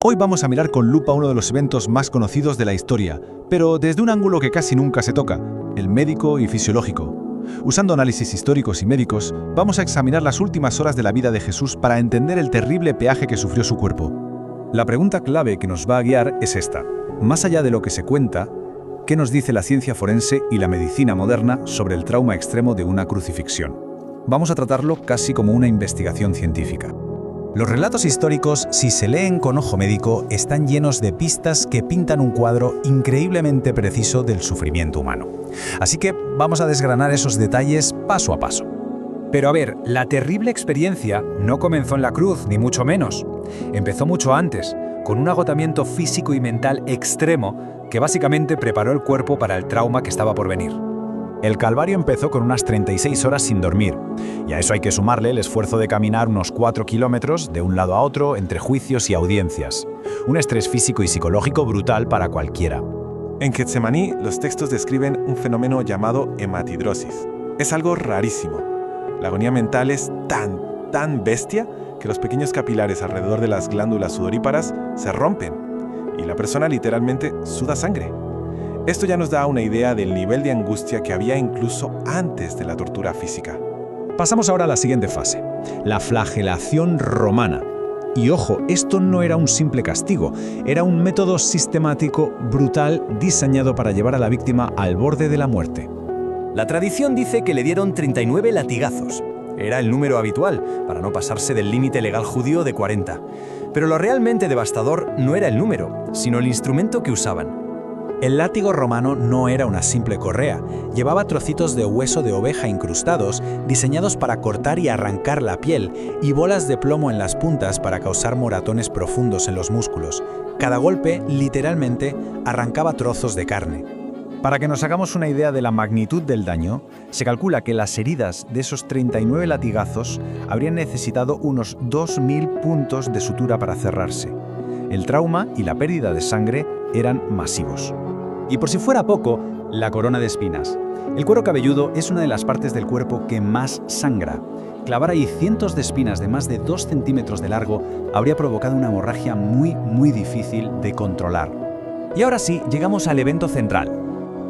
Hoy vamos a mirar con lupa uno de los eventos más conocidos de la historia, pero desde un ángulo que casi nunca se toca, el médico y fisiológico. Usando análisis históricos y médicos, vamos a examinar las últimas horas de la vida de Jesús para entender el terrible peaje que sufrió su cuerpo. La pregunta clave que nos va a guiar es esta. Más allá de lo que se cuenta, ¿qué nos dice la ciencia forense y la medicina moderna sobre el trauma extremo de una crucifixión? Vamos a tratarlo casi como una investigación científica. Los relatos históricos, si se leen con ojo médico, están llenos de pistas que pintan un cuadro increíblemente preciso del sufrimiento humano. Así que vamos a desgranar esos detalles paso a paso. Pero a ver, la terrible experiencia no comenzó en la cruz, ni mucho menos. Empezó mucho antes, con un agotamiento físico y mental extremo que básicamente preparó el cuerpo para el trauma que estaba por venir. El calvario empezó con unas 36 horas sin dormir, y a eso hay que sumarle el esfuerzo de caminar unos 4 kilómetros de un lado a otro entre juicios y audiencias. Un estrés físico y psicológico brutal para cualquiera. En Getsemaní, los textos describen un fenómeno llamado hematidrosis. Es algo rarísimo. La agonía mental es tan bestia que los pequeños capilares alrededor de las glándulas sudoríparas se rompen y la persona literalmente suda sangre. Esto ya nos da una idea del nivel de angustia que había incluso antes de la tortura física. Pasamos ahora a la siguiente fase, la flagelación romana. Y ojo, esto no era un simple castigo, era un método sistemático, brutal, diseñado para llevar a la víctima al borde de la muerte. La tradición dice que le dieron 39 latigazos. Era el número habitual, para no pasarse del límite legal judío de 40. Pero lo realmente devastador no era el número, sino el instrumento que usaban. El látigo romano no era una simple correa, llevaba trocitos de hueso de oveja incrustados, diseñados para cortar y arrancar la piel, y bolas de plomo en las puntas para causar moratones profundos en los músculos. Cada golpe, literalmente, arrancaba trozos de carne. Para que nos hagamos una idea de la magnitud del daño, se calcula que las heridas de esos 39 latigazos habrían necesitado unos 2.000 puntos de sutura para cerrarse. El trauma y la pérdida de sangre eran masivos. Y por si fuera poco, la corona de espinas. El cuero cabelludo es una de las partes del cuerpo que más sangra. Clavar ahí cientos de espinas de más de 2 centímetros de largo habría provocado una hemorragia muy difícil de controlar. Y ahora sí, llegamos al evento central.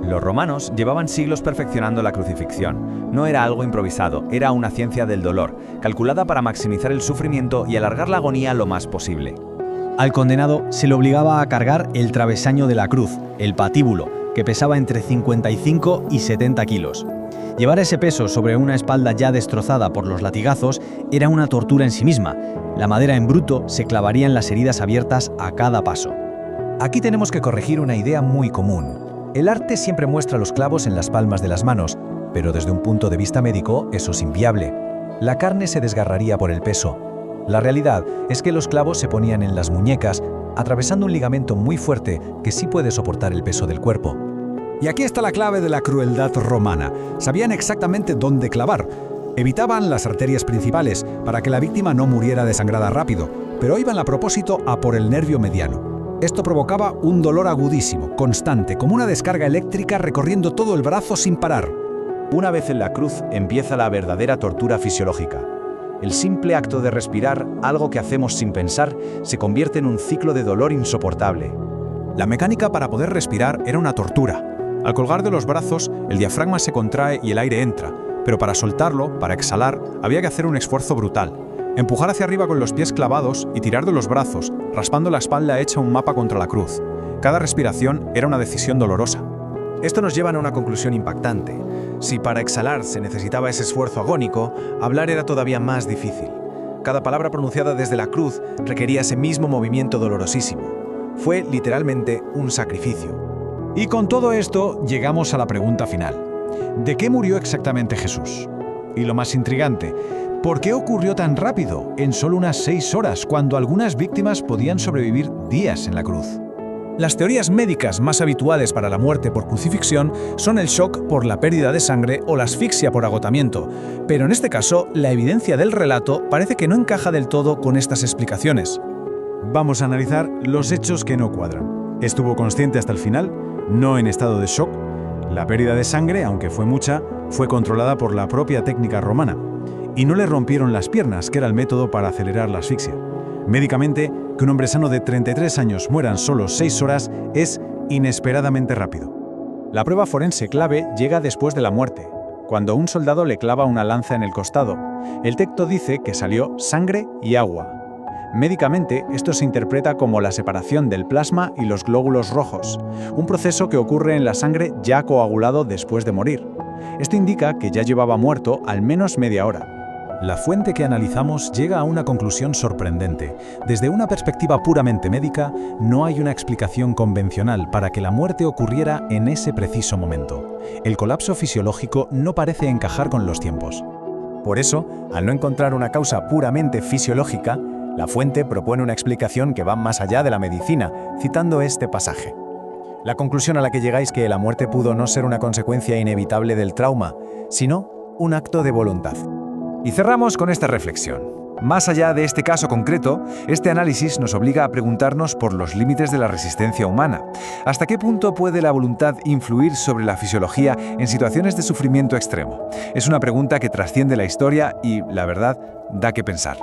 Los romanos llevaban siglos perfeccionando la crucifixión. No era algo improvisado, era una ciencia del dolor, calculada para maximizar el sufrimiento y alargar la agonía lo más posible. Al condenado se le obligaba a cargar el travesaño de la cruz, el patíbulo, que pesaba entre 55 y 70 kilos. Llevar ese peso sobre una espalda ya destrozada por los latigazos era una tortura en sí misma. La madera en bruto se clavaría en las heridas abiertas a cada paso. Aquí tenemos que corregir una idea muy común. El arte siempre muestra los clavos en las palmas de las manos, pero desde un punto de vista médico eso es inviable. La carne se desgarraría por el peso. La realidad es que los clavos se ponían en las muñecas, atravesando un ligamento muy fuerte que sí puede soportar el peso del cuerpo. Y aquí está la clave de la crueldad romana. Sabían exactamente dónde clavar. Evitaban las arterias principales para que la víctima no muriera desangrada rápido, pero iban a propósito a por el nervio mediano. Esto provocaba un dolor agudísimo, constante, como una descarga eléctrica recorriendo todo el brazo sin parar. Una vez en la cruz empieza la verdadera tortura fisiológica. El simple acto de respirar, algo que hacemos sin pensar, se convierte en un ciclo de dolor insoportable. La mecánica para poder respirar era una tortura. Al colgar de los brazos, el diafragma se contrae y el aire entra, pero para soltarlo, para exhalar, había que hacer un esfuerzo brutal. Empujar hacia arriba con los pies clavados y tirar de los brazos, raspando la espalda hecha un mapa contra la cruz. Cada respiración era una decisión dolorosa. Esto nos lleva a una conclusión impactante. Si para exhalar se necesitaba ese esfuerzo agónico, hablar era todavía más difícil. Cada palabra pronunciada desde la cruz requería ese mismo movimiento dolorosísimo. Fue literalmente un sacrificio. Y con todo esto llegamos a la pregunta final. ¿De qué murió exactamente Jesús? Y lo más intrigante, ¿por qué ocurrió tan rápido, en solo unas 6 horas, cuando algunas víctimas podían sobrevivir días en la cruz? Las teorías médicas más habituales para la muerte por crucifixión son el shock por la pérdida de sangre o la asfixia por agotamiento, pero en este caso, la evidencia del relato parece que no encaja del todo con estas explicaciones. Vamos a analizar los hechos que no cuadran. ¿Estuvo consciente hasta el final? ¿No en estado de shock? La pérdida de sangre, aunque fue mucha, fue controlada por la propia técnica romana. Y no le rompieron las piernas, que era el método para acelerar la asfixia. Médicamente, Que un hombre sano de 33 años muera en solo 6 horas es inesperadamente rápido. La prueba forense clave llega después de la muerte, cuando un soldado le clava una lanza en el costado. El texto dice que salió sangre y agua. Médicamente, esto se interpreta como la separación del plasma y los glóbulos rojos, un proceso que ocurre en la sangre ya coagulado después de morir. Esto indica que ya llevaba muerto al menos media hora. La fuente que analizamos llega a una conclusión sorprendente. Desde una perspectiva puramente médica, no hay una explicación convencional para que la muerte ocurriera en ese preciso momento. El colapso fisiológico no parece encajar con los tiempos. Por eso, al no encontrar una causa puramente fisiológica, la fuente propone una explicación que va más allá de la medicina, citando este pasaje. La conclusión a la que llegáis es que la muerte pudo no ser una consecuencia inevitable del trauma, sino un acto de voluntad. Y cerramos con esta reflexión. Más allá de este caso concreto, este análisis nos obliga a preguntarnos por los límites de la resistencia humana. ¿Hasta qué punto puede la voluntad influir sobre la fisiología en situaciones de sufrimiento extremo? Es una pregunta que trasciende la historia y, la verdad, da que pensar.